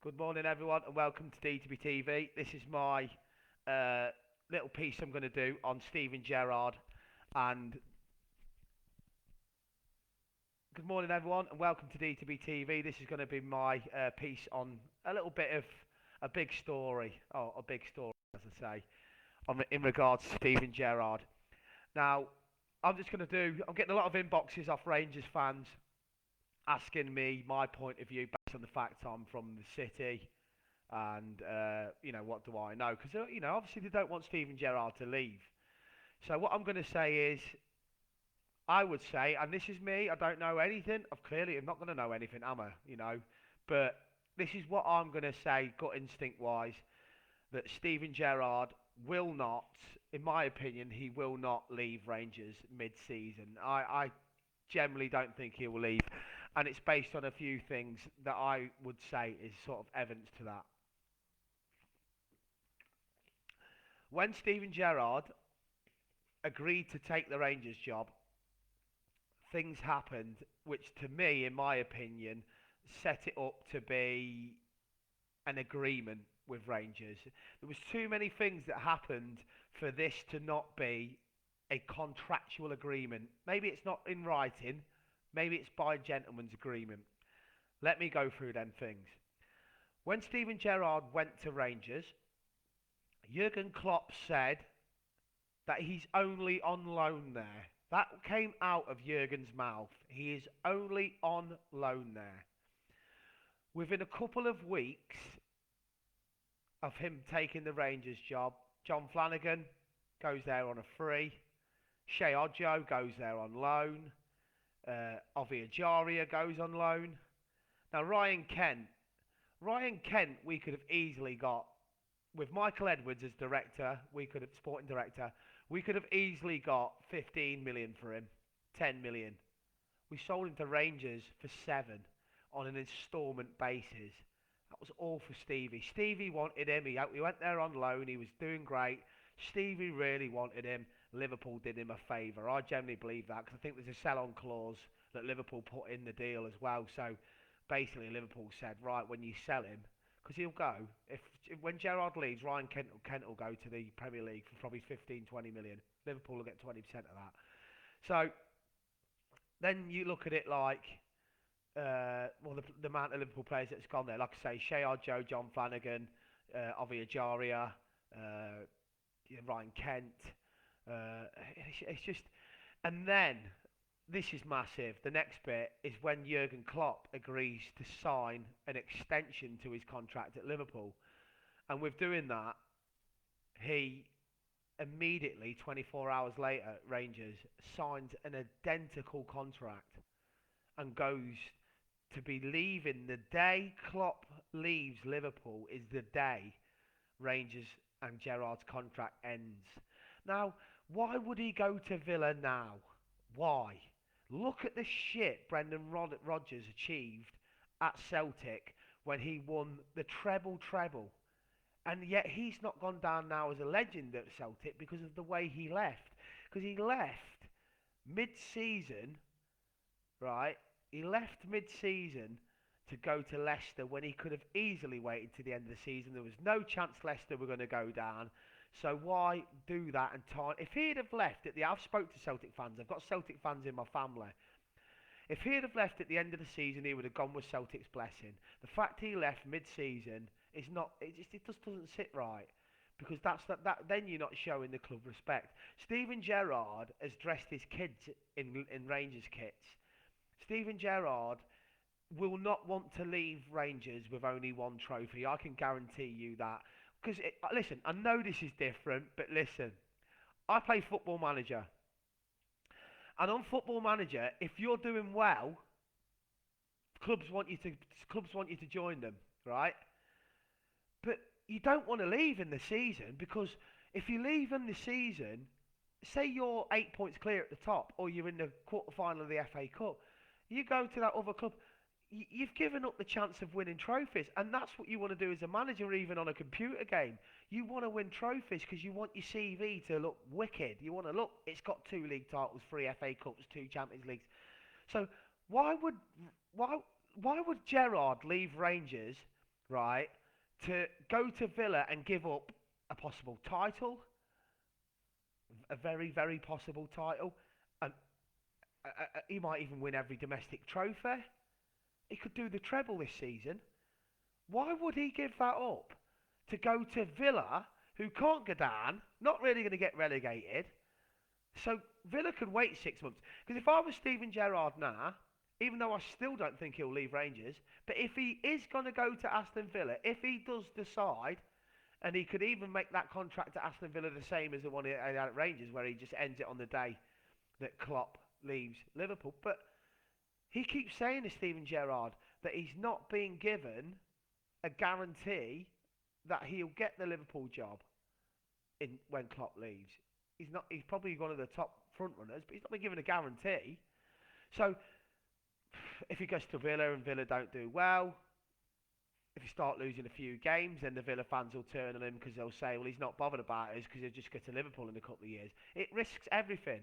Good morning, everyone, and welcome to DTBTV. This is my uh, little piece I'm going to do on Steven Gerrard. And good morning, everyone, and welcome to DTBTV. This is going to be my piece on a little bit of a big story, a big story, as I say, in regards to Steven Gerrard. Now, I'm getting a lot of inboxes off Rangers fans asking me my point of view based on the fact I'm from the city. And what do I know? Because obviously they don't want Steven Gerrard to leave. So what I'm going to say is, I would say, and this is me, I don't know anything. I'm not going to know anything, am I? But this is what I'm going to say, gut instinct wise, that Steven Gerrard will not, in my opinion, he will not leave Rangers mid-season. I generally don't think he will leave, and it's based on a few things that I would say is sort of evidence to that. When Steven Gerrard agreed to take the Rangers job, things happened which, to me, in my opinion, set it up to be an agreement with Rangers. There was too many things that happened for this to not be a contractual agreement. Maybe it's not in writing, maybe it's by gentleman's agreement. Let me go through them things. When Steven Gerrard went to Rangers, Jurgen Klopp said that he's only on loan there. That came out of Jurgen's mouth. He is only on loan there. Within a couple of weeks of him taking the Rangers job, John Flanagan goes there on a free. Shea Odjo goes there on loan. Ovi Ajaria goes on loan. Now Ryan Kent we could have easily got, with Michael Edwards as sporting director, we could have easily got 15 million for him, 10 million. We sold him to Rangers for 7 on an instalment basis. That was all for Stevie. Stevie wanted him. He went there on loan. He was doing great. Stevie really wanted him. Liverpool did him a favour. I generally believe that because I think there's a sell-on clause that Liverpool put in the deal as well. So basically Liverpool said, right, when you sell him, because he'll go, if when Gerrard leaves, Ryan Kent will go to the Premier League for probably 15, 20 million. Liverpool will get 20% of that. So then you look at it like, the amount of Liverpool players that's gone there. Like I say, Shea Joe, John Flanagan, Ovi Ajaria, Ryan Kent. It's just, and then this is massive. The next bit is when Jurgen Klopp agrees to sign an extension to his contract at Liverpool, and with doing that, he immediately, 24 hours later, Rangers signs an identical contract and goes to be leaving. The day Klopp leaves Liverpool is the day Rangers and Gerrard's contract ends. Now, why would he go to Villa now? Why? Look at the shit Brendan Rodgers achieved at Celtic when he won the treble. And yet he's not gone down now as a legend at Celtic because of the way he left. Because he left mid-season, right? He left mid-season to go to Leicester when he could have easily waited to the end of the season. There was no chance Leicester were going to go down. So why do that and time? If he'd have left at the... I've spoke to Celtic fans. I've got Celtic fans in my family. If he'd have left at the end of the season, he would have gone with Celtic's blessing. The fact he left mid-season is not... It just doesn't sit right. Because then you're not showing the club respect. Steven Gerrard has dressed his kids in Rangers kits. Steven Gerrard will not want to leave Rangers with only one trophy. I can guarantee you that. Because, listen, I know this is different, but listen, I play Football Manager. And on Football Manager, if you're doing well, clubs want you to join them, right? But you don't want to leave in the season, because if you leave in the season, say you're 8 points clear at the top, or you're in the quarter-final of the FA Cup, you go to that other club, you've given up the chance of winning trophies, and that's what you want to do as a manager, even on a computer game. You want to win trophies because you want your CV to look wicked. You want to look, it's got 2 league titles, 3 FA Cups, 2 Champions Leagues. So why would Gerrard leave Rangers right, to go to Villa and give up a possible title, a very, very possible title, and he might even win every domestic trophy. He could do the treble this season. Why would he give that up to go to Villa, who can't go down, not really going to get relegated? So Villa can wait 6 months. Because if I was Steven Gerrard now, even though I still don't think he'll leave Rangers, but if he is going to go to Aston Villa, if he does decide, and he could even make that contract at Aston Villa the same as the one he had at Rangers, where he just ends it on the day that Klopp leaves Liverpool. But he keeps saying to Steven Gerrard that he's not being given a guarantee that he'll get the Liverpool job when Klopp leaves. He's probably one of the top front runners, but he's not been given a guarantee. So if he goes to Villa and Villa don't do well, if you start losing a few games, then the Villa fans will turn on him because they'll say, well, he's not bothered about us because he'll just go to Liverpool in a couple of years. It risks everything.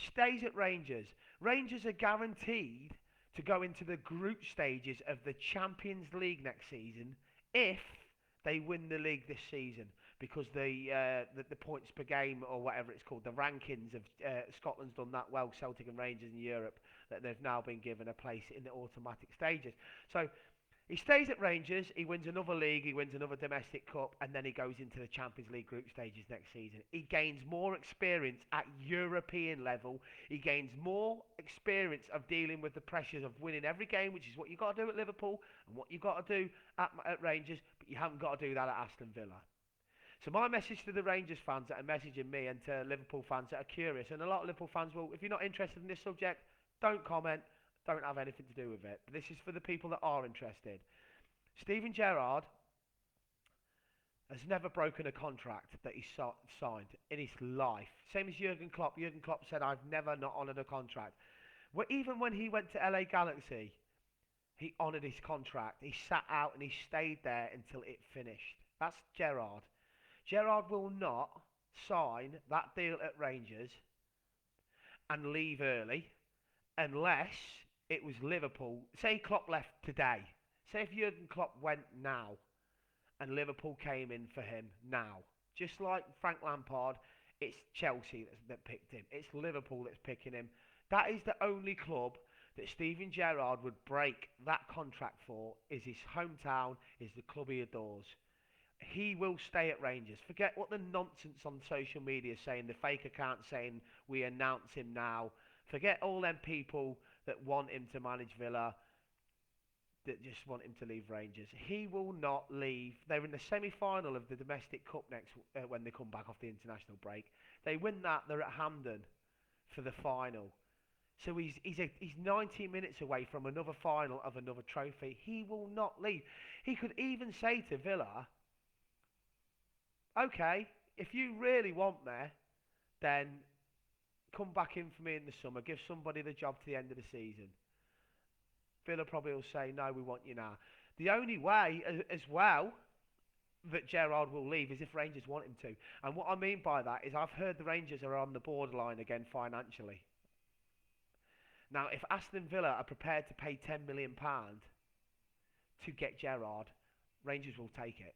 Stays at Rangers. Rangers are guaranteed to go into the group stages of the Champions League next season if they win the league this season, because the points per game, or whatever it's called, the rankings of Scotland's done that well, Celtic and Rangers in Europe, that they've now been given a place in the automatic stages. So he stays at Rangers, he wins another league, he wins another domestic cup, and then he goes into the Champions League group stages next season. He gains more experience at European level. He gains more experience of dealing with the pressures of winning every game, which is what you've got to do at Liverpool and what you've got to do at Rangers, but you haven't got to do that at Aston Villa. So my message to the Rangers fans that are messaging me, and to Liverpool fans that are curious, and a lot of Liverpool fans will, if you're not interested in this subject, don't comment. Don't have anything to do with it. But this is for the people that are interested. Steven Gerrard has never broken a contract that he signed in his life. Same as Jurgen Klopp. Jurgen Klopp said, I've never not honoured a contract. Well, even when he went to LA Galaxy, he honoured his contract. He sat out and he stayed there until it finished. That's Gerrard. Gerrard will not sign that deal at Rangers and leave early unless it was Liverpool. Say Klopp left today. Say if Jurgen Klopp went now and Liverpool came in for him now. Just like Frank Lampard, it's Chelsea that picked him. It's Liverpool that's picking him. That is the only club that Steven Gerrard would break that contract for, is his hometown, is the club he adores. He will stay at Rangers. Forget what the nonsense on social media is saying, the fake account saying we announce him now. Forget all them people that want him to manage Villa, that just want him to leave Rangers. He will not leave. They're in the semi-final of the domestic cup next when they come back off the international break. They win that, they're at Hampden for the final. So he's 90 minutes away from another final of another trophy. He will not leave. He could even say to Villa, okay, if you really want me, then come back in for me in the summer. Give somebody the job to the end of the season. Villa probably will say, no, we want you now. The only way, as well, that Gerrard will leave is if Rangers want him to. And what I mean by that is I've heard the Rangers are on the borderline again financially. Now, if Aston Villa are prepared to pay £10 million to get Gerrard, Rangers will take it.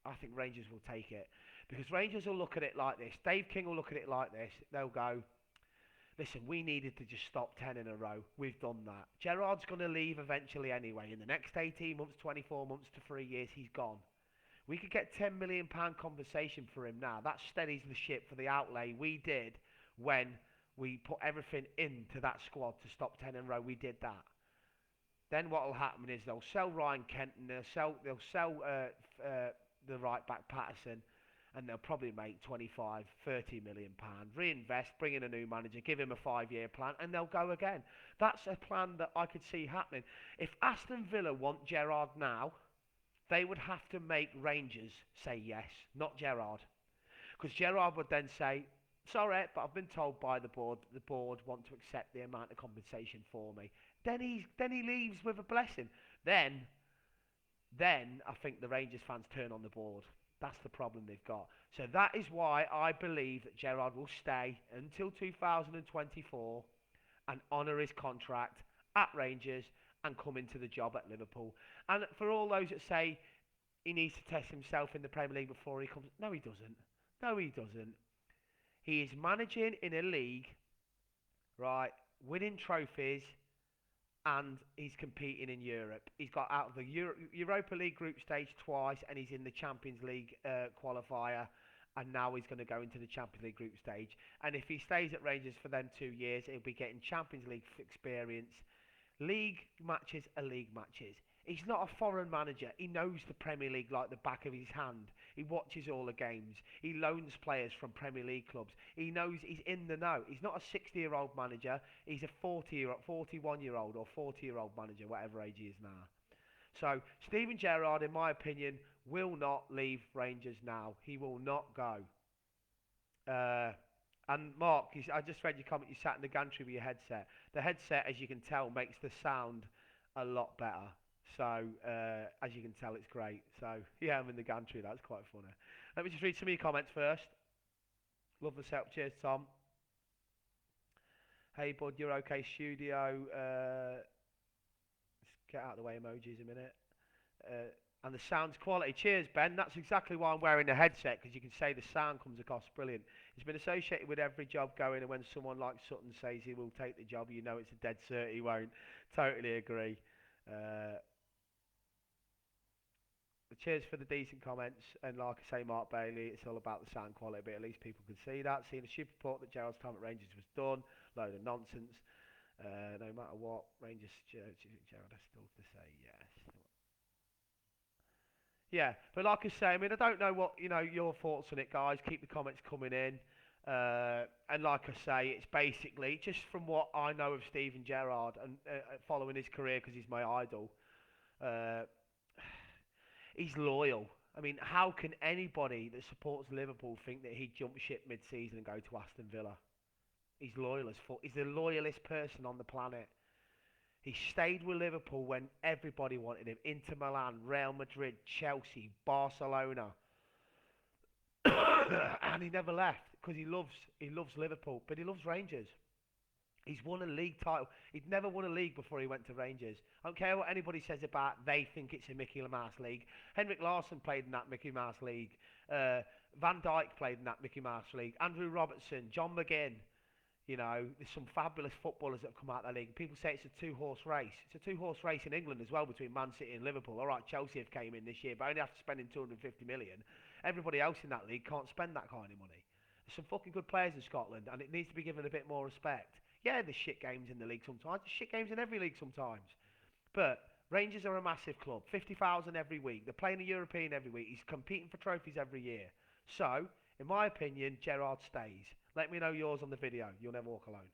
I think Rangers will take it. Because Rangers will look at it like this. Dave King will look at it like this. They'll go, listen, we needed to just stop 10 in a row. We've done that. Gerrard's going to leave eventually anyway. In the next 18 months, 24 months to 3 years, he's gone. We could get £10 million compensation for him now. That steadies the ship for the outlay we did when we put everything into that squad to stop 10 in a row. We did that. Then what will happen is they'll sell Ryan Kenton, they'll sell the right back Patterson, and they'll probably make 25, 30 million pounds. Reinvest, bring in a new manager, give him a 5-year plan, and they'll go again. That's a plan that I could see happening. If Aston Villa want Gerrard now, they would have to make Rangers say yes, not Gerrard. Because Gerrard would then say, sorry, but I've been told by the board want to accept the amount of compensation for me. Then he leaves with a blessing. Then I think the Rangers fans turn on the board. That's the problem they've got. So that is why I believe that Gerrard will stay until 2024 and honour his contract at Rangers and come into the job at Liverpool. And for all those that say he needs to test himself in the Premier League before he comes. No, he doesn't. No, he doesn't. He is managing in a league, right, winning trophies, and he's competing in Europe. He's got out of the Europa League group stage twice, and he's in the Champions League qualifier, and now he's going to go into the Champions League group stage. And if he stays at Rangers for them 2 years, he'll be getting Champions League experience. League matches are league matches. He's not a foreign manager. He knows the Premier League like the back of his hand. He watches all the games. He loans players from Premier League clubs. He knows, he's in the know. He's not a 60-year-old manager. He's a 41-year-old or 40-year-old manager, whatever age he is now. So Steven Gerrard, in my opinion, will not leave Rangers now. He will not go. And Mark, I just read your comment. You sat in the gantry with your headset. The headset, as you can tell, makes the sound a lot better. So, as you can tell, it's great. So, yeah, I'm in the gantry. That's quite funny. Let me just read some of your comments first. Love the setup. Cheers, Tom. Hey, bud, you're okay, studio. Let's get out of the way emojis a minute. And the sound's quality. Cheers, Ben. That's exactly why I'm wearing the headset, because you can say the sound comes across brilliant. It's been associated with every job going, and when someone like Sutton says he will take the job, you know it's a dead cert he won't. Totally agree. Cheers for the decent comments, and like I say, Mark Bailey, it's all about the sound quality, but at least people can see that. Seeing a stupid report that Gerrard's time at Rangers was done, load of nonsense. No matter what, Rangers, Gerrard has still to say yes. Yeah, but like I say, I mean, I don't know what, your thoughts on it, guys. Keep the comments coming in. And like I say, it's basically, just from what I know of Steven Gerrard and following his career, because he's my idol, he's loyal. I mean, how can anybody that supports Liverpool think that he'd jump ship mid-season and go to Aston Villa? He's loyal as fuck. He's the loyalest person on the planet. He stayed with Liverpool when everybody wanted him. Inter Milan, Real Madrid, Chelsea, Barcelona. And he never left because he loves Liverpool, but he loves Rangers. He's won a league title. He'd never won a league before he went to Rangers. I don't care what anybody says about they think it's a Mickey Mouse league. Henrik Larsson played in that Mickey Mouse league. Van Dijk played in that Mickey Mouse league. Andrew Robertson, John McGinn. There's some fabulous footballers that have come out of that league. People say it's a two-horse race. It's a two-horse race in England as well between Man City and Liverpool. All right, Chelsea have came in this year, but only after spending 250 million. Everybody else in that league can't spend that kind of money. There's some fucking good players in Scotland, and it needs to be given a bit more respect. Yeah, there's shit games in the league sometimes. There's shit games in every league sometimes. But Rangers are a massive club. 50,000 every week. They're playing a European every week. He's competing for trophies every year. So, in my opinion, Gerrard stays. Let me know yours on the video. You'll never walk alone.